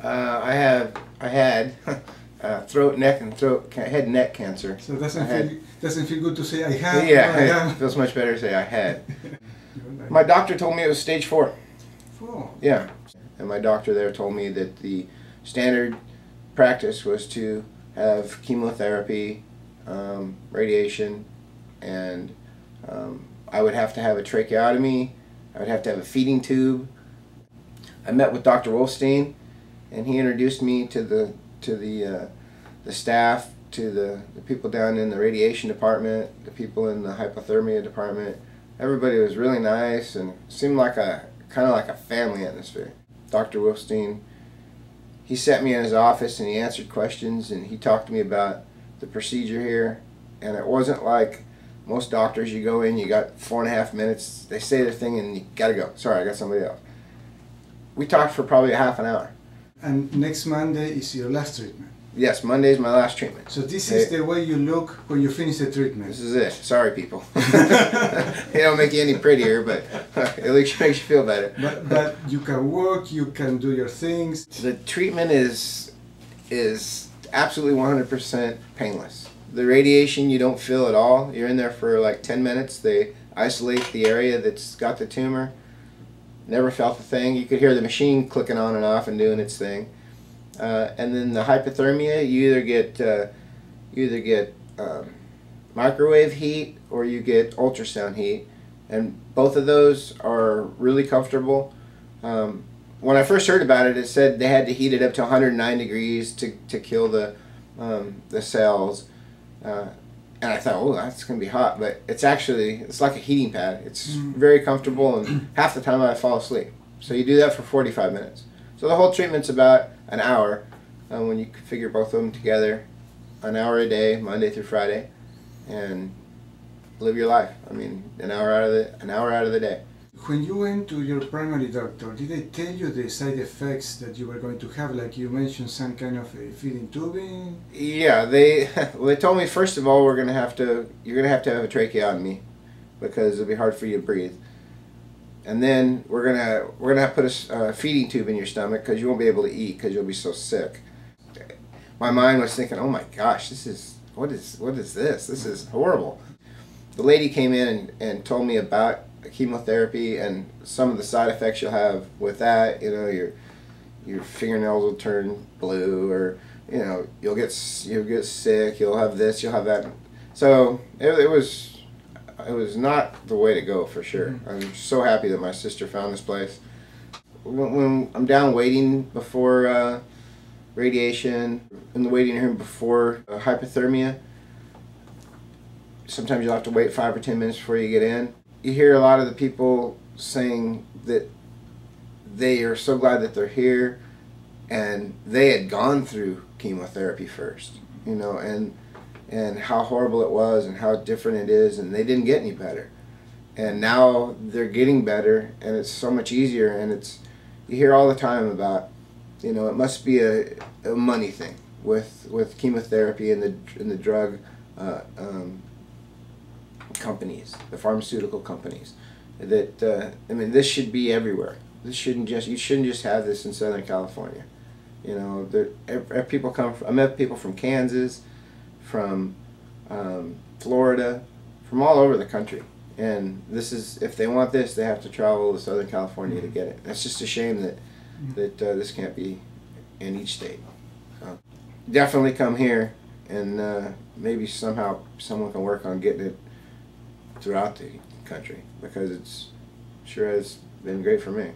I had head and neck cancer. So doesn't feel good to say I had. Yeah, it feels much better to say I had. My doctor told me it was stage 4. 4. Yeah, and my doctor there told me that the standard practice was to have chemotherapy, radiation, and I would have to have a tracheotomy. I would have to have a feeding tube. I met with Dr. Wolfstein, and he introduced me to the staff, to the people down in the radiation department, the people in the hypothermia department. Everybody was really nice and seemed like kind of like a family atmosphere. Dr. Wolfstein, he sat me in his office and he answered questions and he talked to me about the procedure here. And it wasn't like most doctors, you go in, you got 4.5 minutes, they say their thing and you gotta go. Sorry, I got somebody else. We talked for probably a half an hour. And next Monday is your last treatment? Yes, Monday is my last treatment. So this is the way you look when you finish the treatment? This is it. Sorry, people. It don't make you any prettier, but at least makes you feel better. But you can work, you can do your things. The treatment is absolutely 100% painless. The radiation you don't feel at all. You're in there for like 10 minutes. They isolate the area that's got the tumor. Never felt a thing. You could hear the machine clicking on and off and doing its thing. And then the hypothermia, you either get microwave heat or you get ultrasound heat, and both of those are really comfortable. When I first heard about it, it said they had to heat it up to 109 degrees to kill the cells, and I thought, oh, that's gonna be hot, but it's like a heating pad. It's very comfortable, and half the time I fall asleep. So you do that for 45 minutes. So the whole treatment's about an hour when you figure both of them together, an hour a day, Monday through Friday, and live your life. I mean, an hour out of the day. When you went to your primary doctor, did they tell you the side effects that you were going to have? Like you mentioned, some kind of a feeding tubing. Yeah, they told me first of all you're gonna have to have a tracheotomy because it'll be hard for you to breathe. And then we're gonna have to put a feeding tube in your stomach because you won't be able to eat because you'll be so sick. My mind was thinking, oh my gosh, what is this? This is horrible. The lady came in and told me about chemotherapy and some of the side effects you'll have with that. You know, your fingernails will turn blue, or you know, you'll get sick. You'll have this, you'll have that. So it was not the way to go for sure. I'm so happy that my sister found this place. When I'm down waiting before radiation, in the waiting room before hypothermia, sometimes you'll have to wait 5 or 10 minutes before you get in. You hear a lot of the people saying that they are so glad that they're here and they had gone through chemotherapy first, you know, and how horrible it was and how different it is, and they didn't get any better. And now they're getting better, and it's so much easier, and you hear all the time about, you know, it must be a money thing with chemotherapy and the drug companies, the pharmaceutical companies. That I mean, this should be everywhere. You shouldn't just have this in Southern California. You know, people I met people from Kansas, from Florida, from all over the country, and if they want this, they have to travel to Southern California to get it. That's just a shame that this can't be in each state. So definitely come here, and maybe somehow someone can work on getting it throughout the country, because it sure has been great for me.